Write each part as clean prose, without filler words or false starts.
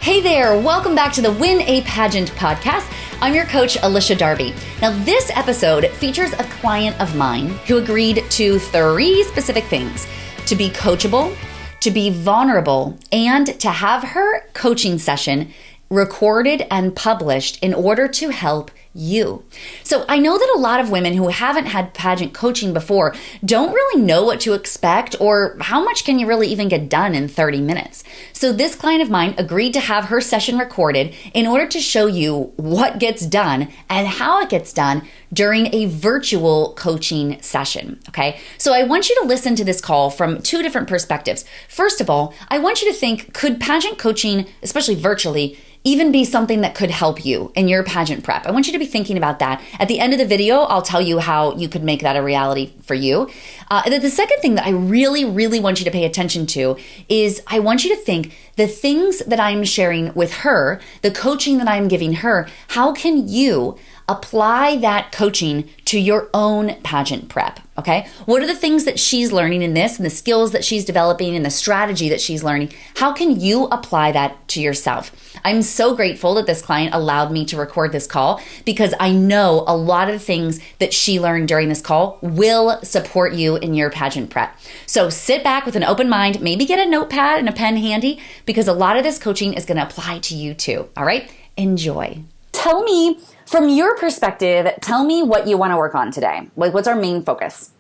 Hey there, welcome back to the Win a Pageant podcast. I'm your coach, Alicia Darby. Now, this episode features a client of mine who agreed to 3 specific things: to be coachable, to be vulnerable, and to have her coaching session recorded and published in order to help you. So I know that a lot of women who haven't had pageant coaching before don't really know what to expect or how much can you really even get done in 30 minutes. So this client of mine agreed to have her session recorded in order to show you what gets done and how it gets done during a virtual coaching session. Okay, so I want you to listen to this call from 2 different perspectives. First of all, I want you to think, could pageant coaching, especially virtually, even be something that could help you in your pageant prep? I want you to be thinking about that. At the end of the video, I'll tell you how you could make that a reality for you. The second thing that I really want you to pay attention to is I want you to think the things that I'm sharing with her, the coaching that I'm giving her, how can you apply that coaching to your own pageant prep, okay? What are the things that she's learning in this and the skills that she's developing and the strategy that she's learning? How can you apply that to yourself? I'm so grateful that this client allowed me to record this call because I know a lot of the things that she learned during this call will support you in your pageant prep. So sit back with an open mind, maybe get a notepad and a pen handy because a lot of this coaching is going to apply to you too, all right? Enjoy. Tell me, from your perspective, tell me what you want to work on today. Like, what's our main focus?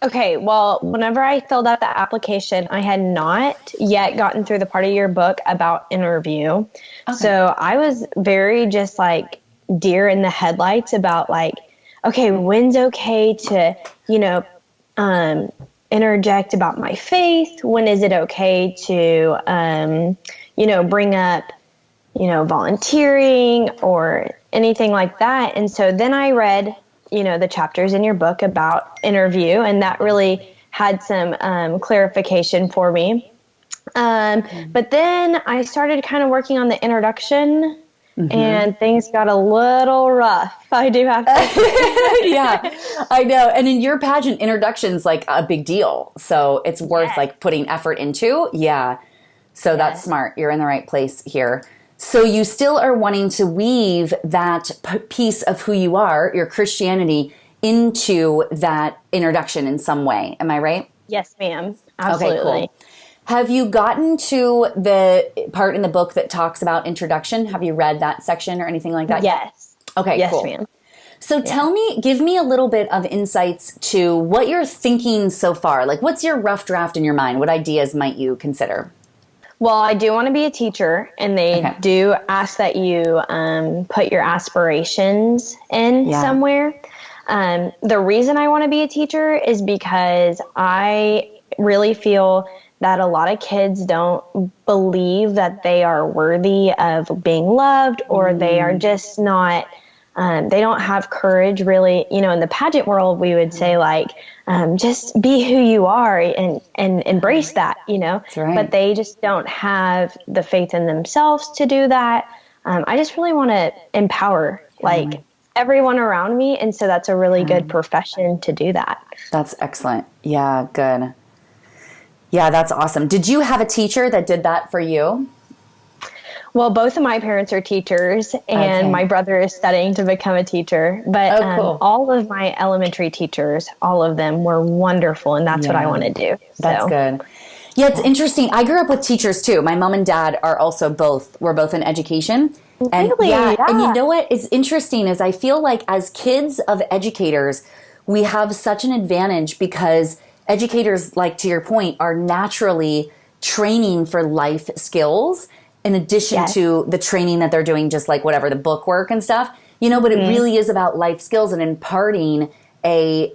Okay, well, whenever I filled out the application, I had not yet gotten through the part of your book about interview. Okay. So I was very just like deer in the headlights about like, okay, when's okay to, interject about my faith? When is it okay to, bring up, volunteering or anything like that. And so then I read, the chapters in your book about interview, and that really had some clarification for me. But then I started kind of working on the introduction, and things got a little rough. I do have to say. Yeah, I know. And in your pageant, introduction's like a big deal. So it's worth like putting effort into. Yeah. So that's smart. You're in the right place here. So you still are wanting to weave that piece of who you are, your Christianity, into that introduction in some way. Am I right? Yes, ma'am. Absolutely. Okay, cool. Have you gotten to the part in the book that talks about introduction? Have you read that section or anything like that? Yes. Okay, yes, cool. Ma'am. So give me a little bit of insights to what you're thinking so far. Like, what's your rough draft in your mind? What ideas might you consider? Well, I do want to be a teacher, and they do ask that you put your aspirations in somewhere. The reason I want to be a teacher is because I really feel that a lot of kids don't believe that they are worthy of being loved, or they are just not, they don't have courage really. In the pageant world, we would say like, just be who you are and embrace that, That's right. But they just don't have the faith in themselves to do that. I just really want to empower like everyone around me. And so that's a really good profession to do that. That's excellent. Yeah, good. Yeah, that's awesome. Did you have a teacher that did that for you? Well, both of my parents are teachers, and my brother is studying to become a teacher. But cool. All of my elementary teachers, all of them were wonderful, and that's what I want to do. That's good. Yeah, it's interesting. I grew up with teachers too. My mom and dad are also we're both in education. And really? Yeah. And you know what is interesting is I feel like as kids of educators, we have such an advantage because educators, like to your point, are naturally training for life skills in addition to the training that they're doing, just like whatever, the book work and stuff, but it really is about life skills and imparting a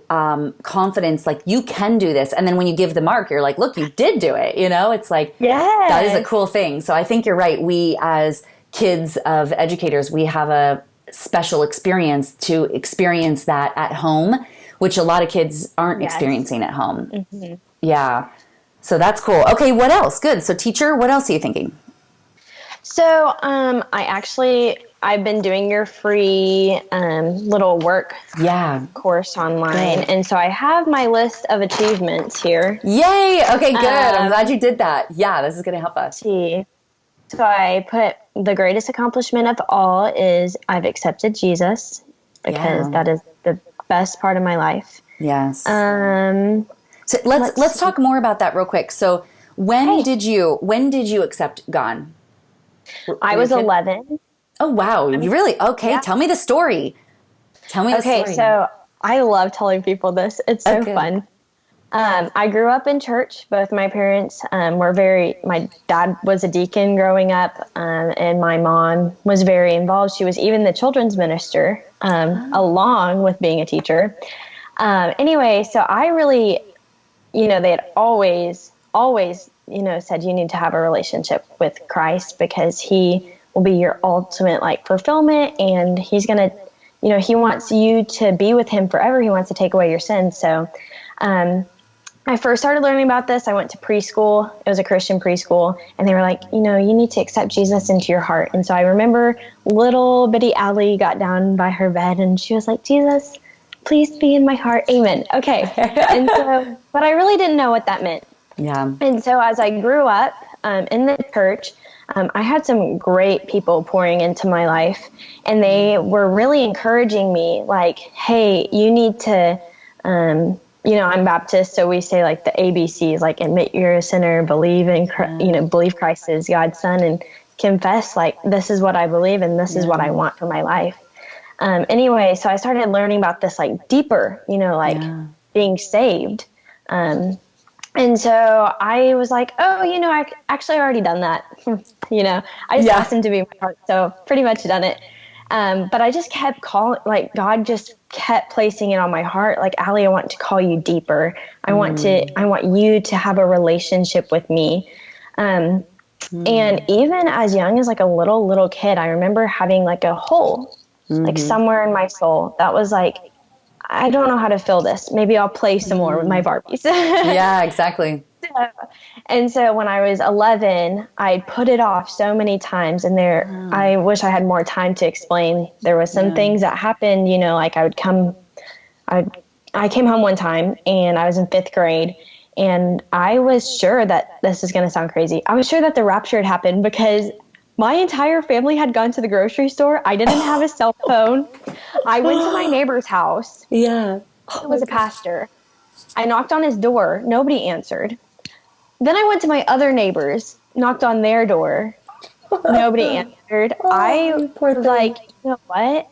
confidence, like you can do this. And then when you give the mark, you're like, look, you did do it. It's like, that is a cool thing. So I think you're right. We as kids of educators, we have a special experience to experience that at home, which a lot of kids aren't experiencing at home. Yeah. So that's cool. Okay. What else? Good. So teacher, what else are you thinking? So I've been doing your free little work course online. Good. And so I have my list of achievements here. Yay. Okay, good. I'm glad you did that. Yeah, this is going to help us. So I put the greatest accomplishment of all is I've accepted Jesus, because that is the best part of my life. Yes. So let's talk more about that real quick. So when did you accept God? I was 11. Oh, wow. You really? Okay. Yeah. Tell me the story. Okay. So I love telling people this. It's so fun. I grew up in church. Both my parents my dad was a deacon growing up, and my mom was very involved. She was even the children's minister, along with being a teacher. Anyway, so I really, they had always, said you need to have a relationship with Christ, because he will be your ultimate fulfillment, and he's going to, he wants you to be with him forever. He wants to take away your sins. So, I first started learning about this. I went to preschool. It was a Christian preschool, and they were like, you need to accept Jesus into your heart. And so I remember little bitty Allie got down by her bed, and she was like, Jesus, please be in my heart. Amen. Okay. And so, but I really didn't know what that meant. Yeah. And so as I grew up in the church, I had some great people pouring into my life, and they were really encouraging me, like, hey, you need to, I'm Baptist, so we say the ABCs, admit you're a sinner, believe in, believe Christ is God's son, and confess, this is what I believe, and this is what I want for my life. Anyway, so I started learning about this, deeper, being saved. And so I was like, I actually already done that. I just asked him to be in my heart. So pretty much done it. But I just kept God just kept placing it on my heart. Allie, I want to call you deeper. I want you to have a relationship with me. And even as young as a little kid, I remember having a hole, somewhere in my soul that was I don't know how to fill this. Maybe I'll play some more with my Barbies. Yeah, exactly. And so when I was 11, I put it off so many times, and I wish I had more time to explain. There was some things that happened, I came home one time, and I was in 5th grade, and I was sure that, this is going to sound crazy, I was sure that the rapture had happened, because my entire family had gone to the grocery store. I didn't have a cell phone. I went to my neighbor's house. Yeah. He was a pastor. I knocked on his door. Nobody answered. Then I went to my other neighbors, knocked on their door. Nobody answered. I was like, you know what?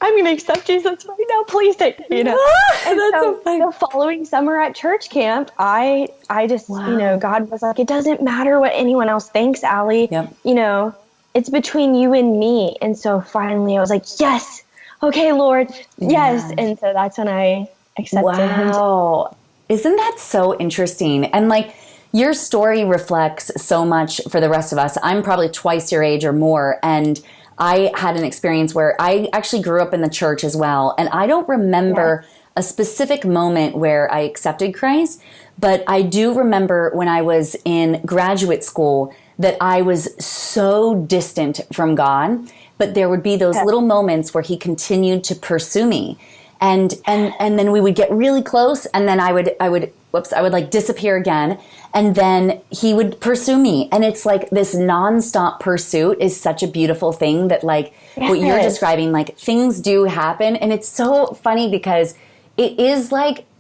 I'm going to accept Jesus right now. Please take me. And so the following summer at church camp, I just, God was like, it doesn't matter what anyone else thinks, Allie. Yep. It's between you and me. And so finally I was like, yes. Okay, Lord. Yes. And so that's when I accepted him. Wow. Isn't that so interesting? And your story reflects so much for the rest of us. I'm probably twice your age or more. And I had an experience where I actually grew up in the church as well. And I don't remember a specific moment where I accepted Christ, but I do remember when I was in graduate school that I was so distant from God, but there would be those little moments where he continued to pursue me. And then we would get really close, and then I would disappear again, and then he would pursue me. And it's this nonstop pursuit is such a beautiful thing that what you're describing, things do happen. And it's so funny because it is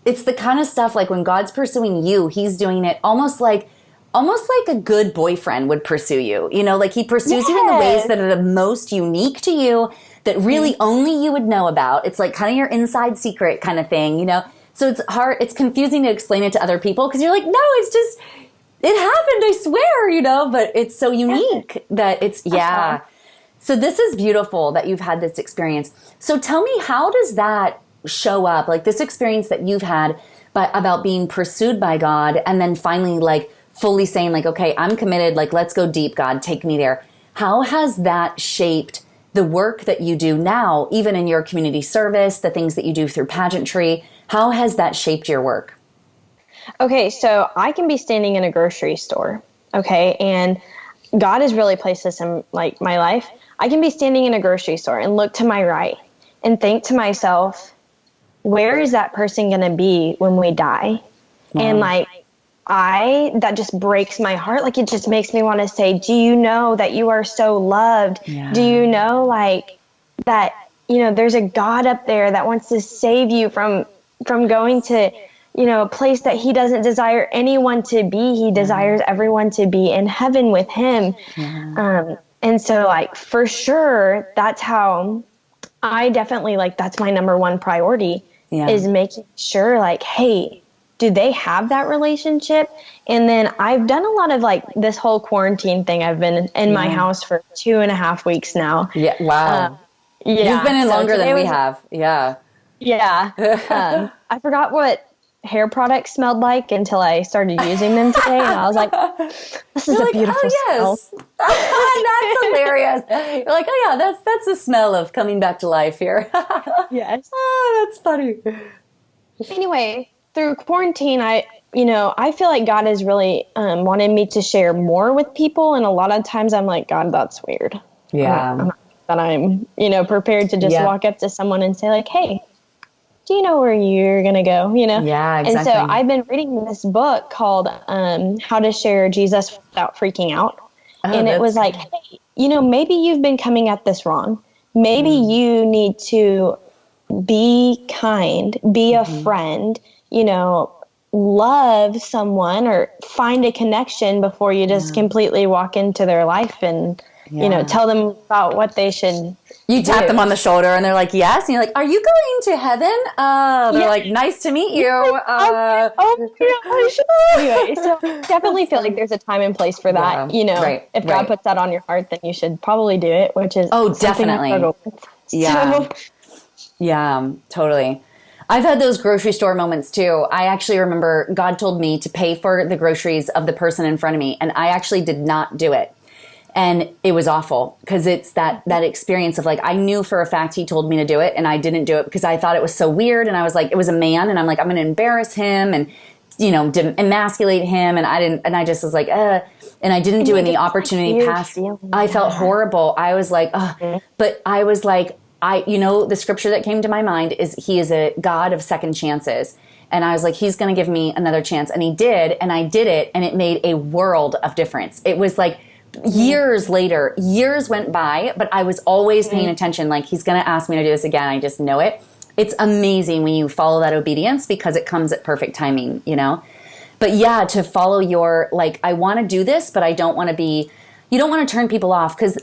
it's the kind of stuff when God's pursuing you, he's doing it almost like a good boyfriend would pursue you. He pursues you in the ways that are the most unique to you, that really only you would know about. It's kind of your inside secret kind of thing, So it's hard, it's confusing to explain it to other people, because you're no, it's just, it happened, I swear, but it's so unique that it's, So this is beautiful that you've had this experience. So tell me, how does that show up? This experience that you've had about being pursued by God, and then finally fully saying okay, I'm committed, let's go deep, God, take me there. How has that shaped the work that you do now, even in your community service, the things that you do through pageantry? How has that shaped your work? Okay, so I can be standing in a grocery store, okay, and God has really placed this in my life. I can be standing in a grocery store and look to my right and think to myself, where is that person going to be when we die? Wow. And that just breaks my heart. Like, it just makes me want to say, do you know that you are so loved? Yeah. Do you know, like, that, there's a God up there that wants to save you from going to, a place that he doesn't desire anyone to be. He desires everyone to be in heaven with him. Yeah. And so, like, for sure, that's how I definitely, like, that's my number one priority is making sure, like, hey, do they have that relationship? And then I've done a lot of, like, this whole quarantine thing. I've been in my house for 2.5 weeks now. Yeah. Wow. You've been in longer than we have. Yeah. Yeah. I forgot what hair products smelled like until I started using them today. And I was like, this is a beautiful smell. That's hilarious. You're like, oh yeah, that's the smell of coming back to life here. Yes. Oh, that's funny. Anyway, through quarantine, I feel like God has really wanted me to share more with people. And a lot of times I'm like, God, that's weird. Yeah. That I'm, prepared to just walk up to someone and say, like, hey, do you know where you're going to go? Yeah, exactly. And so I've been reading this book called How to Share Jesus Without Freaking Out. And it was like, hey, maybe you've been coming at this wrong. Maybe you need to be kind, be a friend, love someone or find a connection before you just completely walk into their life and, tell them about what they should You tap them on the shoulder and they're like, yes. And you're like, are you going to heaven? They're like, nice to meet you. Anyway, so definitely feel like there's a time and place for that. If God puts that on your heart, then you should probably do it, which is definitely. Yeah. Yeah, totally. I've had those grocery store moments too. I actually remember God told me to pay for the groceries of the person in front of me, and I actually did not do it. And it was awful because it's that experience of like, I knew for a fact he told me to do it and I didn't do it because I thought it was so weird. And I was like, it was a man and I'm like, I'm going to embarrass him and, emasculate him. And I just was like, and I didn't do it. And the opportunity passed. I felt horrible. I was like, but I was like, the scripture that came to my mind is he is a God of second chances. And I was like, he's going to give me another chance. And he did. And I did it. And it made a world of difference. It was like, years later, years went by, but I was always paying attention. Like, he's going to ask me to do this again. I just know it. It's amazing when you follow that obedience because it comes at perfect timing, But yeah, to follow your, like, I want to do this, but I don't want to be, you don't want to turn people off because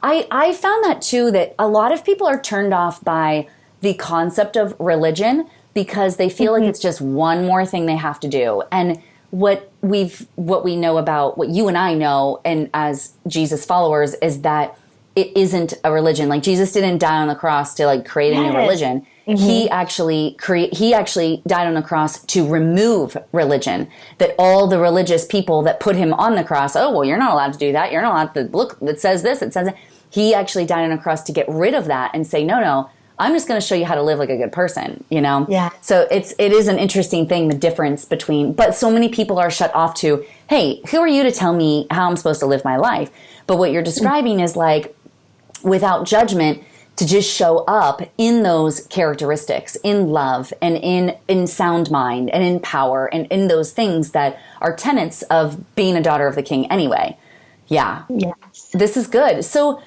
I found that too, that a lot of people are turned off by the concept of religion because they feel like it's just one more thing they have to do. And what we know about what you and I know and as Jesus followers is that it isn't a religion. Like, Jesus didn't die on the cross to like create a new religion. He actually died on the cross to remove religion. That all the religious people that put him on the cross, oh, well, you're not allowed to do that. You're not allowed to look, it says this, it says that. He actually died on a cross to get rid of that and say, no, I'm just going to show you how to live like a good person, Yeah. So it is an interesting thing, the difference between, but so many people are shut off to, hey, who are you to tell me how I'm supposed to live my life? But what you're describing is like, without judgment, to just show up in those characteristics, in love and in sound mind and in power and in those things that are tenets of being a daughter of the King anyway. Yeah. Yes. This is good. So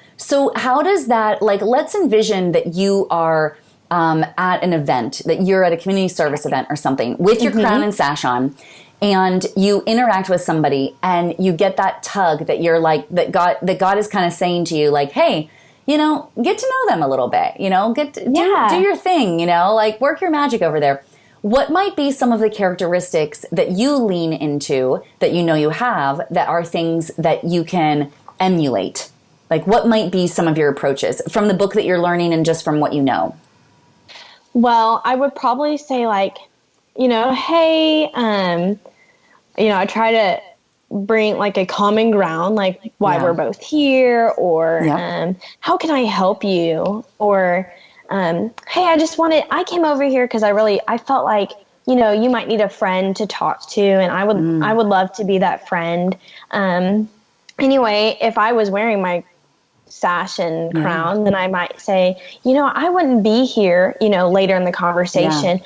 how does that, like, let's envision that you are at an event, that you're at a community service event or something with your crown and sash on, and you interact with somebody and you get that tug that you're like, that God is kind of saying to you, like, hey, get to know them a little bit, do your thing, like work your magic over there. What might be some of the characteristics that you lean into that you have that are things that you can emulate? Like, what might be some of your approaches from the book that you're learning and just from what you know? Well, I would probably say, like, hey, I try to bring like a common ground, like why we're both here, or how can I help you? Or, hey, I came over here because I felt like, you might need a friend to talk to, and I would love to be that friend. Anyway, if I was wearing my sash and crown, then I might say, I wouldn't be here, later in the conversation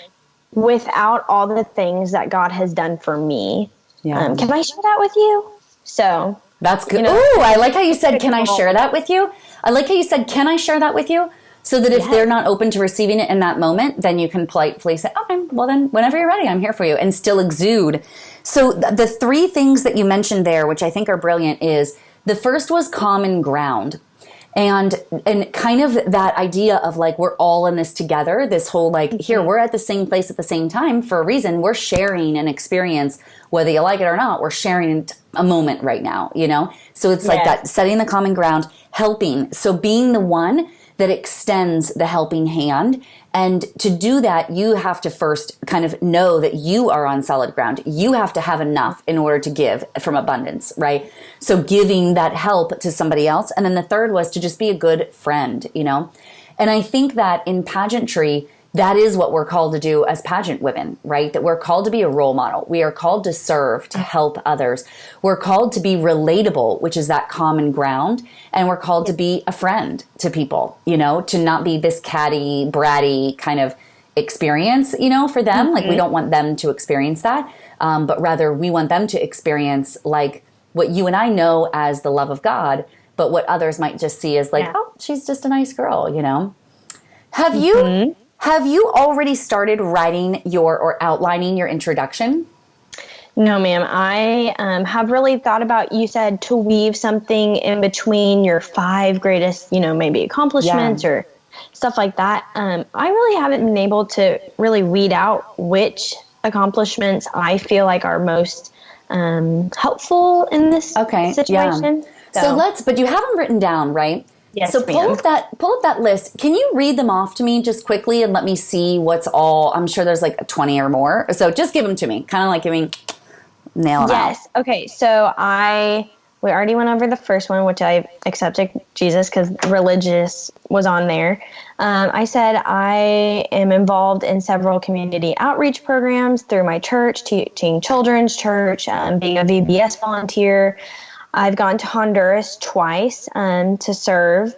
without all the things that God has done for me. Can I share that with you? So that's good. Ooh, I like how you said, can I share that with you? I like how you said, can I share that with you? So that if they're not open to receiving it in that moment, then you can politely say, okay, well then, whenever you're ready, I'm here for you, and still exude. So the three things that you mentioned there, which I think are brilliant, is the first was common ground. And kind of that idea of like, we're all in this together, this whole like, here, we're at the same place at the same time for a reason. We're sharing an experience, whether you like it or not, we're sharing a moment right now, you know? So it's like that, setting the common ground, helping. So being the one that extends the helping hand. And to do that, you have to first kind of know that you are on solid ground. You have to have enough in order to give from abundance, right? So giving that help to somebody else. And then the third was to just be a good friend, you know? And I think that in pageantry, that is what we're called to do as pageant women, right? That we're called to be a role model. We are called to serve, to help others. We're called to be relatable, which is that common ground. And we're called to be a friend to people, you know, to not be this catty, bratty kind of experience, you know, for them. Like we don't want them to experience that. But rather we want them to experience like what you and I know as the love of God, but what others might just see as like, oh, she's just a nice girl, you know? Have you already started writing or outlining your introduction? No, ma'am. I have really thought about, you said to weave something in between your 5 greatest, you know, maybe accomplishments or stuff like that. I really haven't been able to really weed out which accomplishments I feel like are most helpful in this situation. So but you have them written down, right? Yes, so pull up that list. Can you read them off to me just quickly and let me see what's all? I'm sure there's like 20 or more. So just give them to me, kind of like nail it out. Yes. Okay. So we already went over the first one, which I accepted Jesus because religious was on there. I said I am involved in several community outreach programs through my church, teaching children's church, being a VBS volunteer. I've gone to Honduras twice to serve.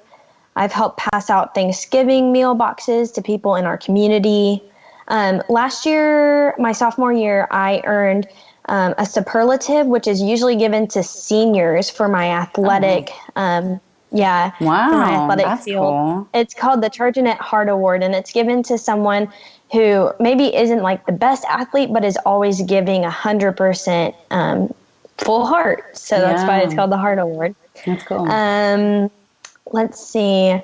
I've helped pass out Thanksgiving meal boxes to people in our community. Last year, my sophomore year, I earned a superlative, which is usually given to seniors for my athletic for my athletic field. Cool. It's called the Turgenet Heart Award, and it's given to someone who maybe isn't like the best athlete, but is always giving 100% full heart. So that's why it's called the Heart Award. That's cool. Let's see.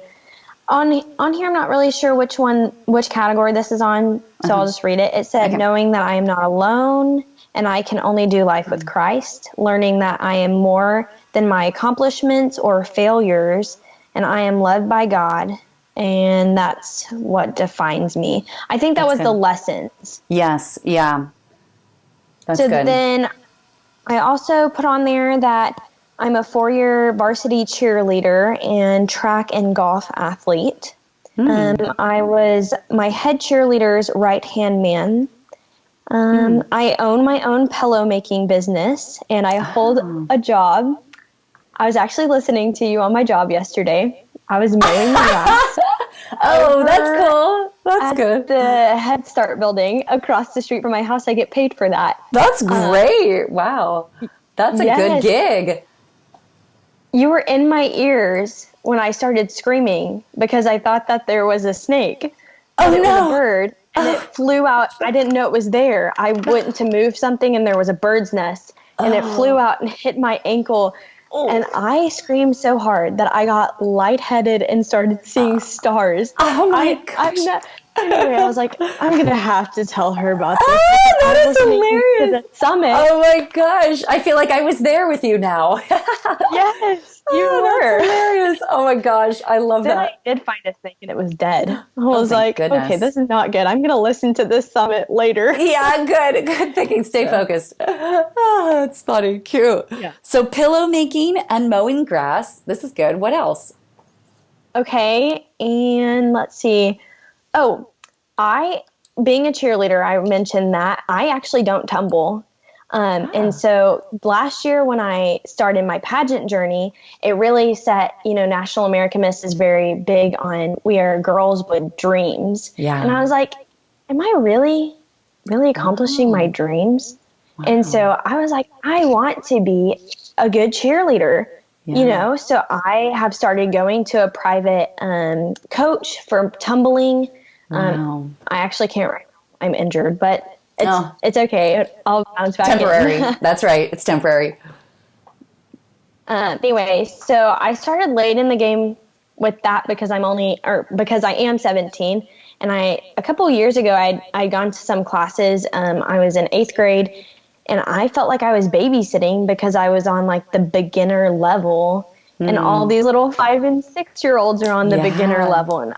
On here, I'm not really sure which category this is on, so I'll just read it. It said, knowing that I am not alone and I can only do life with Christ, learning that I am more than my accomplishments or failures, and I am loved by God, and that's what defines me. I think that's was good. The lessons. Yes, yeah. That's so good. Then I also put on there that I'm a 4-year varsity cheerleader and track and golf athlete. I was my head cheerleader's right-hand man. I own my own pillow making business, and I hold a job. I was actually listening to you on my job yesterday. I was mowing the grass. That's cool. That's good. The Head Start building across the street from my house. I get paid for that. That's great. Wow. That's a good gig. You were in my ears when I started screaming because I thought that there was a snake. And it was a bird, and it flew out. I didn't know it was there. I went to move something, and there was a bird's nest, and it flew out and hit my ankle. And I screamed so hard that I got lightheaded and started seeing stars. Oh my gosh. Anyway, I was like, I'm going to have to tell her about this. That is hilarious. To the summit. Oh my gosh. I feel like I was there with you now. Yes, you were. That's hilarious. Oh my gosh. I love then that. I did find a snake and it was dead. I was like, okay, this is not good. I'm going to listen to this summit later. Yeah, good. Good thinking. Stay focused. Oh, that's funny. Cute. Yeah. So pillow making and mowing grass. This is good. What else? Okay. And let's see. Oh, being a cheerleader, I mentioned that I actually don't tumble. And so last year when I started my pageant journey, it really set, National American Miss is very big on we are girls with dreams. Yeah. And I was like, am I really accomplishing my dreams? And so I was like, I want to be a good cheerleader, so I have started going to a private coach for tumbling. Wow. I actually can't right now. I'm injured, but it's okay. I'll bounce back. Temporary. That's right. It's temporary. Anyway, so I started late in the game with that because I am 17. And a couple of years ago, I'd gone to some classes. I was in 8th grade, and I felt like I was babysitting because I was on like the beginner level, and all these little 5 and 6 year olds are on the beginner level.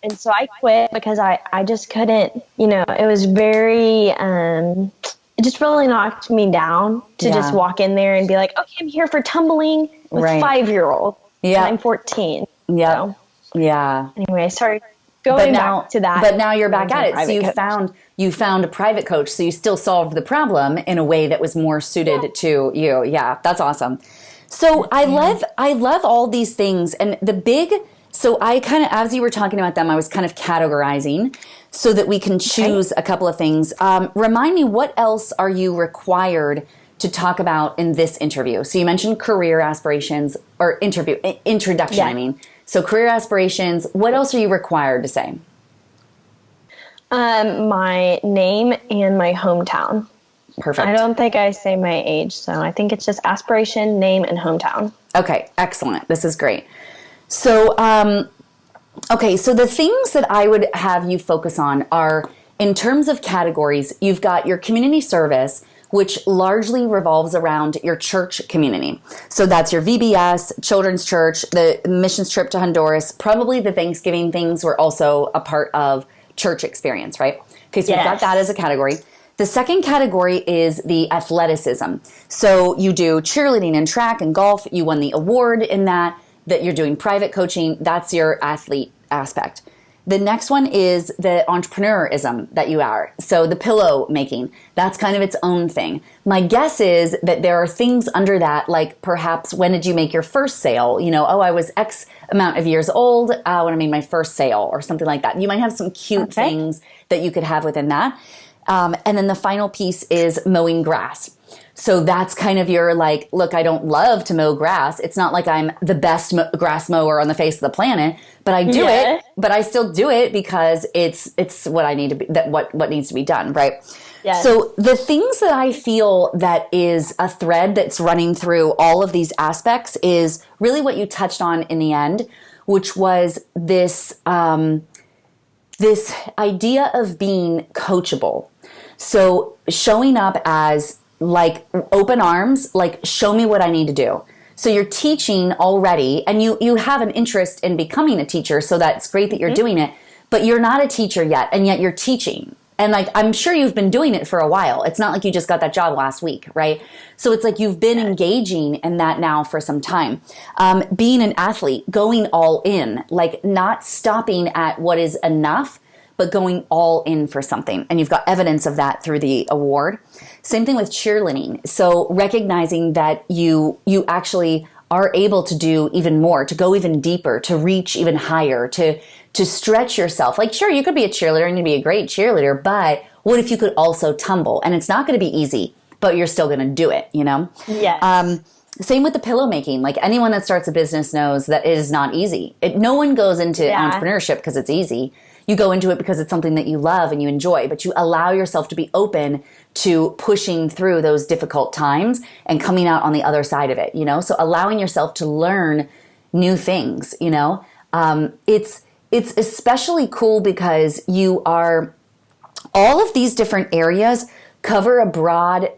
And so I quit because I just couldn't, it was very, it just really knocked me down to just walk in there and be like, okay, I'm here for tumbling with 5-year-olds. Yeah. And I'm 14. Yeah. So, yeah. Anyway, I started going back to that. But now you're back at it. So you found a private coach. So you still solved the problem in a way that was more suited to you. Yeah. That's awesome. So I love all these things. And so I kind of, as you were talking about them, I was kind of categorizing so that we can choose a couple of things. Remind me, what else are you required to talk about in this interview? So you mentioned career aspirations or introduction, I mean. So career aspirations, what else are you required to say? My name and my hometown. Perfect. I don't think I say my age, so I think it's just aspiration, name, and hometown. Okay, excellent. This is great. So, so the things that I would have you focus on are, in terms of categories, you've got your community service, which largely revolves around your church community. So that's your VBS, children's church, the missions trip to Honduras, probably the Thanksgiving things were also a part of church experience, right? Okay, so you've got that as a category. The second category is the athleticism. So you do cheerleading and track and golf. You won the award in that you're doing private coaching. That's your athlete aspect. The next one is the entrepreneurism that you are. So the pillow making, that's kind of its own thing. My guess is that there are things under that, like perhaps when did you make your first sale? I was X amount of years old when I made my first sale or something like that. You might have some cute things that you could have within that. And then the final piece is mowing grass. So that's kind of your look, I don't love to mow grass. It's not like I'm the best grass mower on the face of the planet, but I do it, but I still do it because it's what I need to be, what needs to be done. Right. Yes. So the things that I feel that is a thread that's running through all of these aspects is really what you touched on in the end, which was this idea of being coachable. So showing up as open arms, show me what I need to do. So you're teaching already, and you have an interest in becoming a teacher, so that's great that you're doing it, but you're not a teacher yet, and yet you're teaching. And I'm sure you've been doing it for a while. It's not like you just got that job last week, right? So it's like you've been engaging in that now for some time. Being an athlete, going all in, not stopping at what is enough, but going all in for something. And you've got evidence of that through the award. Same thing with cheerleading. So recognizing that you actually are able to do even more, to go even deeper, to reach even higher, to stretch yourself. Sure, you could be a cheerleader and you'd be a great cheerleader, but what if you could also tumble? And it's not going to be easy, but you're still going to do it, Yes. Same with the pillow making. Anyone that starts a business knows that it is not easy. No one goes into entrepreneurship because it's easy. You go into it because it's something that you love and you enjoy, but you allow yourself to be open to pushing through those difficult times and coming out on the other side of it, So allowing yourself to learn new things, it's especially cool because all of these different areas cover a broad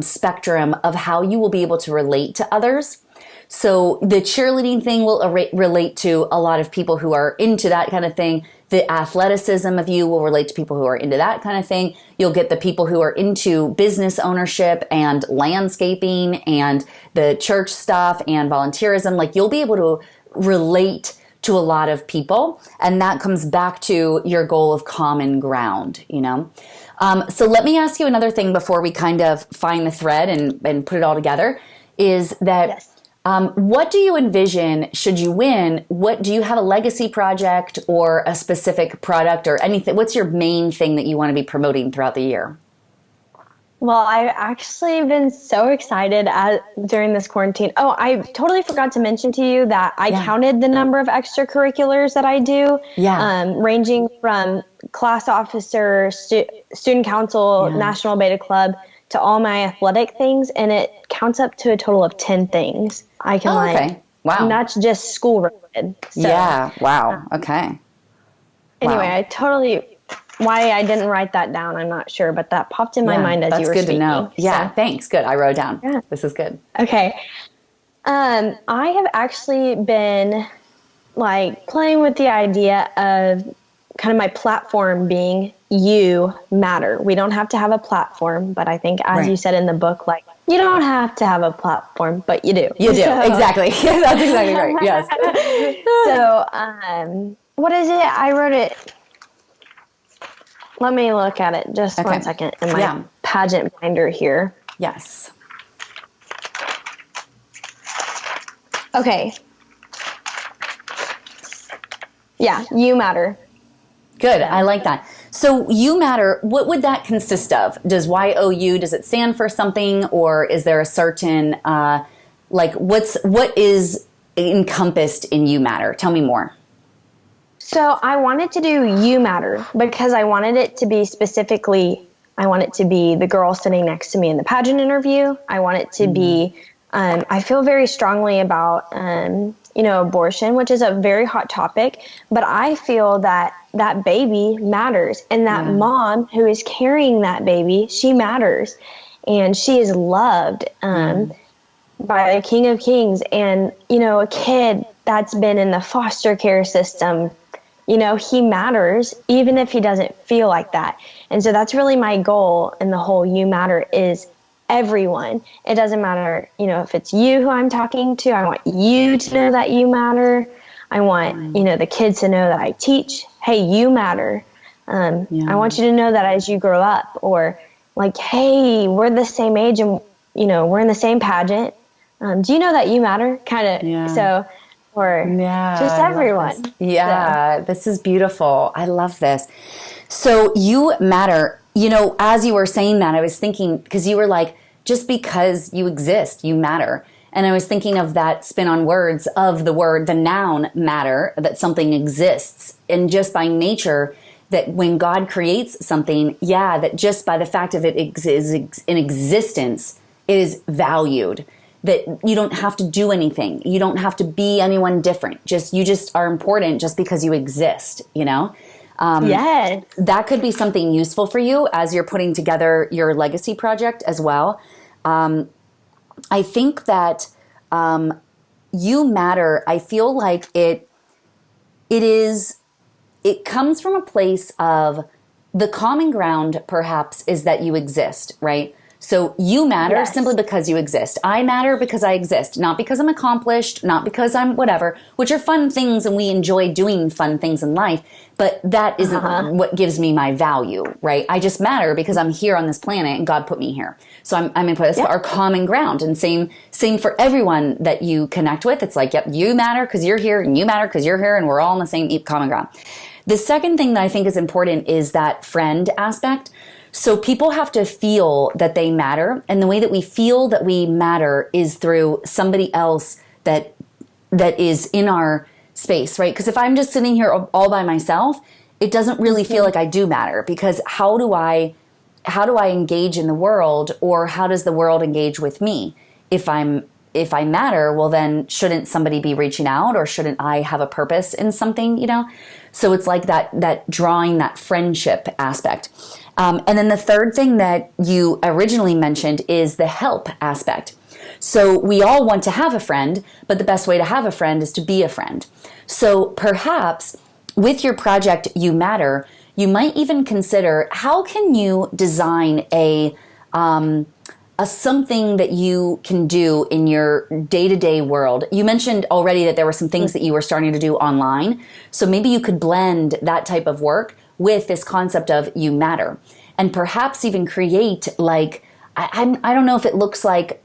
spectrum of how you will be able to relate to others. So the cheerleading thing will relate to a lot of people who are into that kind of thing. The athleticism of you will relate to people who are into that kind of thing. You'll get the people who are into business ownership and landscaping and the church stuff and volunteerism. You'll be able to relate to a lot of people. And that comes back to your goal of common ground, So let me ask you another thing before we kind of find the thread and put it all together is that... Yes. What do you envision should you win? Do you have a legacy project or a specific product or anything? What's your main thing that you want to be promoting throughout the year? Well, I've actually been so excited during this quarantine. Oh, I totally forgot to mention to you that I counted the number of extracurriculars that I do, ranging from class officer, student council, national beta club, to all my athletic things, and it counts up to a total of 10 things. I can okay. Wow. And that's just school related. So, wow. Okay. Anyway, why I didn't write that down, I'm not sure, but that popped in my mind as you were speaking. That's good to know. Yeah, thanks. Good. I wrote it down. Yeah. This is good. Okay. I have actually been playing with the idea of kind of my platform being you matter. We don't have to have a platform, but I think as you said in the book, you don't have to have a platform, but you do. You do. Exactly. That's exactly right. Yes. So, what is it? I wrote it. Let me look at it just 1 second in my pageant binder here. Yes. Okay. Yeah, you matter. Good. I like that. So you matter, what would that consist of? Does YOU, does it stand for something, or is there a certain, what is encompassed in you matter? Tell me more. So I wanted to do you matter because I wanted it to be I want it to be the girl sitting next to me in the pageant interview. I want it to be, I feel very strongly about, abortion, which is a very hot topic, but I feel that that baby matters, and that mom who is carrying that baby, she matters, and she is loved by the King of Kings. And, a kid that's been in the foster care system, he matters, even if he doesn't feel like that. And so that's really my goal in the whole you matter is everyone. It doesn't matter, if it's you who I'm talking to. I want you to know that you matter. I want, the kids to know that I teach, hey, you matter. I want you to know that as you grow up, or hey, we're the same age and, we're in the same pageant. Do you know that you matter? Kind of. So, or just everyone. This is beautiful. I love this. So you matter. As you were saying that, I was thinking, because you were like, just because you exist, you matter. And I was thinking of that spin on words of the noun matter, that something exists. And just by nature, that when God creates something, that just by the fact of it is in existence, it is valued. That you don't have to do anything. You don't have to be anyone different. You just are important just because you exist, That could be something useful for you as you're putting together your legacy project as well. I think that you matter. I feel like it comes from a place of the common ground, perhaps, is that you exist, right? So you matter simply because you exist. I matter because I exist, not because I'm accomplished, not because I'm whatever, which are fun things, and we enjoy doing fun things in life, but that isn't what gives me my value, right? I just matter because I'm here on this planet and God put me here. So I'm in place of our common ground, and same for everyone that you connect with. It's like, you matter because you're here, and you matter because you're here, and we're all on the same common ground. The second thing that I think is important is that friend aspect. So people have to feel that they matter, and the way that we feel that we matter is through somebody else that is in our space, right? Because if I'm just sitting here all by myself, it doesn't really feel like I do matter, because how do I engage in the world, or how does the world engage with me? If I matter, well then shouldn't somebody be reaching out, or shouldn't I have a purpose in something, So it's like that drawing, that friendship aspect. And then the third thing that you originally mentioned is the help aspect. So we all want to have a friend, but the best way to have a friend is to be a friend. So perhaps with your project, You Matter, you might even consider, how can you design a something that you can do in your day-to-day world. You mentioned already that there were some things that you were starting to do online. So maybe you could blend that type of work with this concept of You Matter, and perhaps even create I don't know if it looks like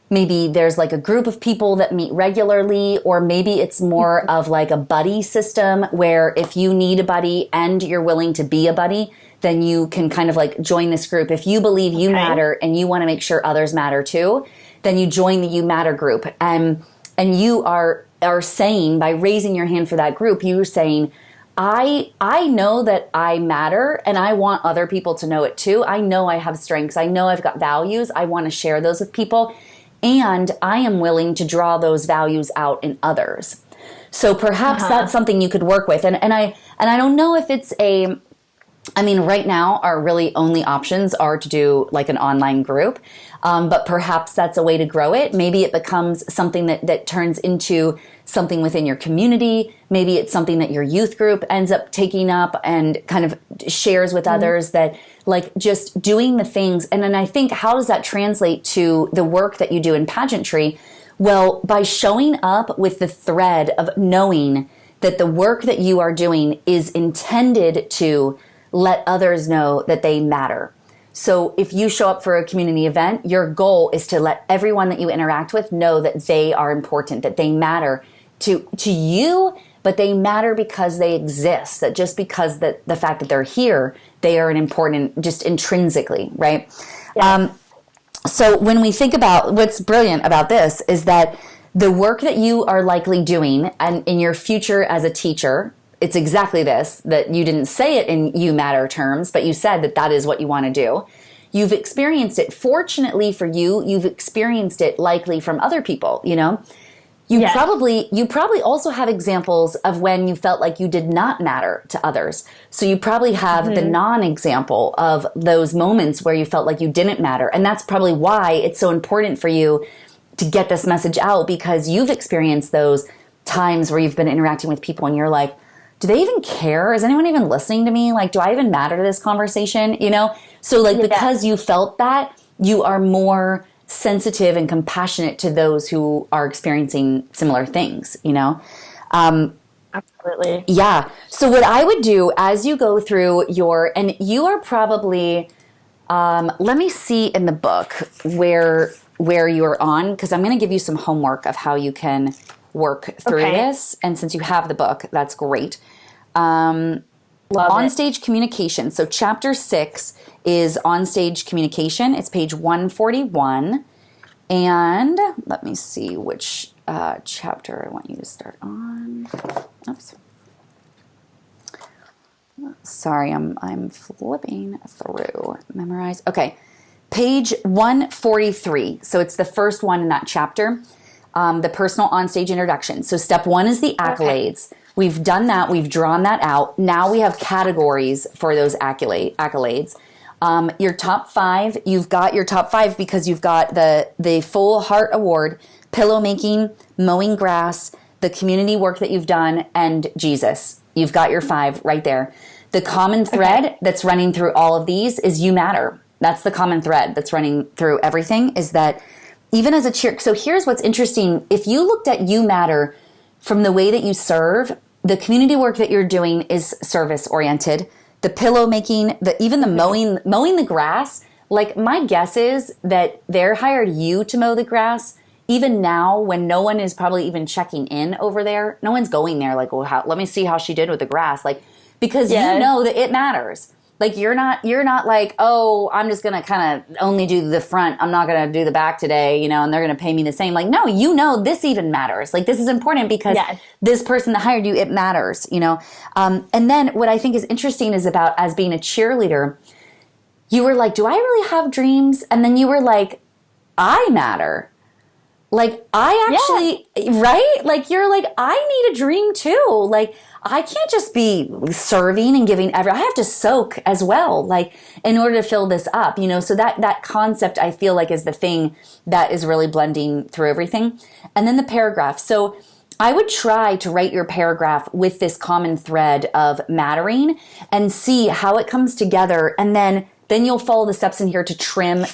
maybe there's like a group of people that meet regularly, or maybe it's more of like a buddy system where if you need a buddy and you're willing to be a buddy, then you can kind of like join this group. If you believe you matter and you want to make sure others matter too, then you join the You Matter group. And you are saying, by raising your hand for that group, you're saying, I know that I matter and I want other people to know it too. I know I have strengths. I know I've got values. I want to share those with people. And I am willing to draw those values out in others. So perhaps that's something you could work with. And I don't know if it's right now our really only options are to do like an online group. But perhaps that's a way to grow it. Maybe it becomes something that turns into something within your community. Maybe it's something that your youth group ends up taking up and kind of shares with others, that like just doing the things. And then I think, how does that translate to the work that you do in pageantry? Well, by showing up with the thread of knowing that the work that you are doing is intended to let others know that they matter. So if you show up for a community event, your goal is to let everyone that you interact with know that they are important, that they matter to you, but they matter because they exist, that just because the fact that they're here, they are an important, just intrinsically, right? Yeah. So when we think about what's brilliant about this is that the work that you are likely doing and in your future as a teacher, it's exactly this, that you didn't say it in You Matter terms, but you said that that is what you want to do. You've experienced it. Fortunately for you, you've experienced it likely from other people, you know? You probably also have examples of when you felt like you did not matter to others. So you probably have the non-example of those moments where you felt like you didn't matter. And that's probably why it's so important for you to get this message out, because you've experienced those times where you've been interacting with people and you're like, do they even care? Is anyone even listening to me? Like, do I even matter to this conversation? You know? So like, because you felt that, you are more sensitive and compassionate to those who are experiencing similar things, you know? Absolutely. Yeah. So what I would do as you go through and you are probably, let me see in the book where you're on, because I'm going to give you some homework of how you can work through this. And since you have the book, that's great. On-stage communication. So chapter 6 is on-stage communication. It's page 141. And let me see which chapter I want you to start on. Oops. Sorry, I'm flipping through. Memorize. Okay. Page 143. So it's the first one in that chapter. The personal on-stage introduction. So step 1 is the accolades. Okay. We've done that. We've drawn that out. Now we have categories for those accolades. Your top 5, you've got your top 5 because you've got the Full Heart Award, pillow making, mowing grass, the community work that you've done, and Jesus. You've got your 5 right there. The common thread that's running through all of these is you matter. That's the common thread that's running through everything, is that even as a cheer. So here's what's interesting. If you looked at you matter from the way that you serve, the community work that you're doing is service oriented. The pillow making, even the mowing the grass, like my guess is that they're hired you to mow the grass. Even now, when no one is probably even checking in over there, no one's going there like, well, let me see how she did with the grass. Like, because you know that it matters. Like you're not like, oh, I'm just going to kind of only do the front. I'm not going to do the back today, you know, and they're going to pay me the same. Like, no, you know, this even matters. Like this is important because this person that hired you, it matters, you know? And then what I think is interesting is about as being a cheerleader, you were like, do I really have dreams? And then you were like, I matter. Like I actually, right? Like you're like, I need a dream too. Like, I can't just be serving and giving I have to soak as well, like in order to fill this up, you know? So that concept I feel like is the thing that is really blending through everything. And then the paragraph. So I would try to write your paragraph with this common thread of mattering and see how it comes together. And then you'll follow the steps in here to trim.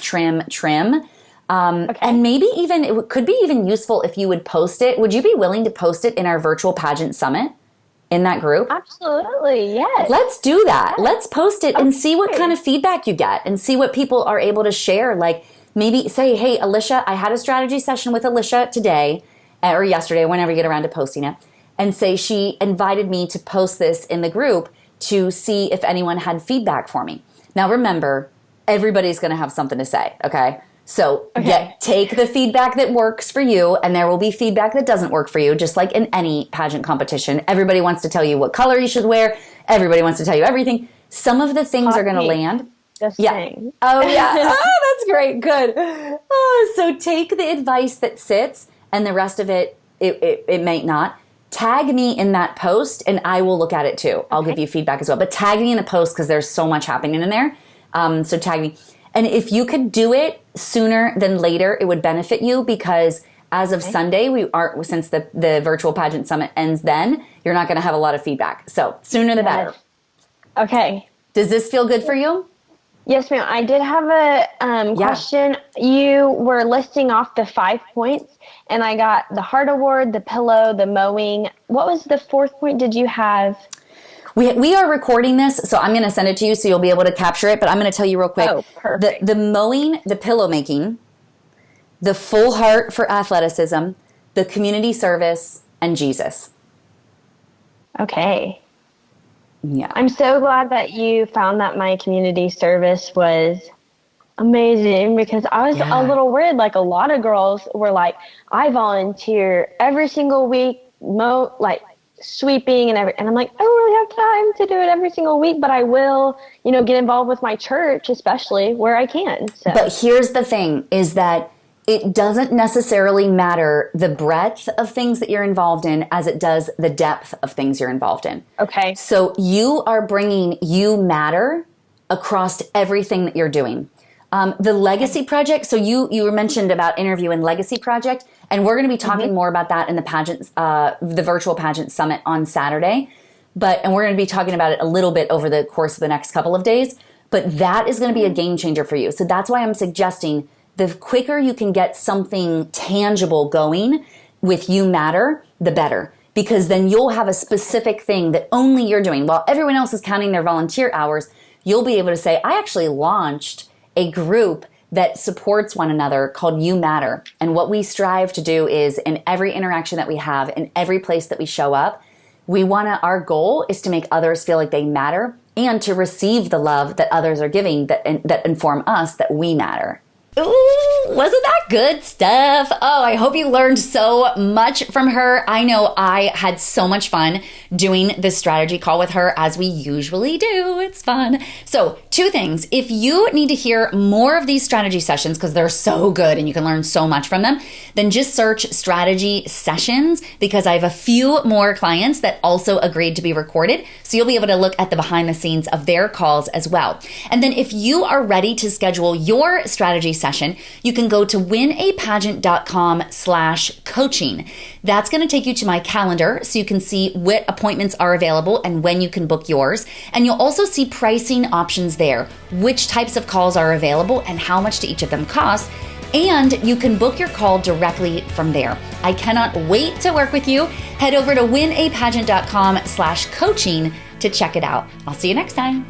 And maybe even, it could be even useful if you would post it. Would you be willing to post it in our virtual pageant summit? In that group? Absolutely, yes. Let's do that. Yes. Let's post it and see what kind of feedback you get and see what people are able to share. Like maybe say, hey, Alicia, I had a strategy session with Alicia today or yesterday, whenever you get around to posting it, and say she invited me to post this in the group to see if anyone had feedback for me. Now remember, everybody's going to have something to say, okay? So take the feedback that works for you, and there will be feedback that doesn't work for you, just like in any pageant competition. Everybody wants to tell you what color you should wear. Everybody wants to tell you everything. Some of the things are going to land. Just saying. Oh, yeah. Oh, that's great. Good. Oh, so take the advice that sits, and the rest of it may not. Tag me in that post, and I will look at it too. I'll give you feedback as well. But tag me in the post because there's so much happening in there. So tag me. And if you could do it sooner than later, it would benefit you because as of Sunday, since the virtual pageant summit ends then, you're not going to have a lot of feedback. So sooner the better. Okay. Does this feel good for you? Yes, ma'am. I did have a question. You were listing off the 5 points, and I got the heart award, the pillow, the mowing. What was the 4th point? Did you have? We are recording this, so I'm going to send it to you so you'll be able to capture it. But I'm going to tell you real quick. Oh, perfect. The mowing, the pillow making, the full heart for athleticism, the community service, and Jesus. Okay. Yeah. I'm so glad that you found that my community service was amazing because I was a little worried. Like a lot of girls were like, I volunteer every single week, sweeping and everything. And I'm like, I don't really have time to do it every single week, but I will, get involved with my church, especially where I can. So. But here's the thing is that it doesn't necessarily matter the breadth of things that you're involved in as it does the depth of things you're involved in. Okay. So you are bringing You Matter across everything that you're doing. The Legacy Project, so you were mentioned about Interview and Legacy Project, and we're going to be talking more about that in the pageant, the virtual pageant summit on Saturday. And we're going to be talking about it a little bit over the course of the next couple of days. But that is going to be a game changer for you. So that's why I'm suggesting the quicker you can get something tangible going with You Matter, the better. Because then you'll have a specific thing that only you're doing. While everyone else is counting their volunteer hours, you'll be able to say, I actually launched a group that supports one another called You Matter. And what we strive to do is in every interaction that we have, in every place that we show up, our goal is to make others feel like they matter and to receive the love that others are giving that inform us that we matter. Ooh, wasn't that good stuff? Oh, I hope you learned so much from her. I know I had so much fun doing this strategy call with her as we usually do. It's fun. So 2 things. If you need to hear more of these strategy sessions because they're so good and you can learn so much from them, then just search strategy sessions because I have a few more clients that also agreed to be recorded. So you'll be able to look at the behind the scenes of their calls as well. And then if you are ready to schedule your strategy session, you can go to winapageant.com/coaching. That's going to take you to my calendar so you can see what appointments are available and when you can book yours. And you'll also see pricing options there, which types of calls are available and how much do each of them cost. And you can book your call directly from there. I cannot wait to work with you. Head over to winapageant.com/coaching to check it out. I'll see you next time.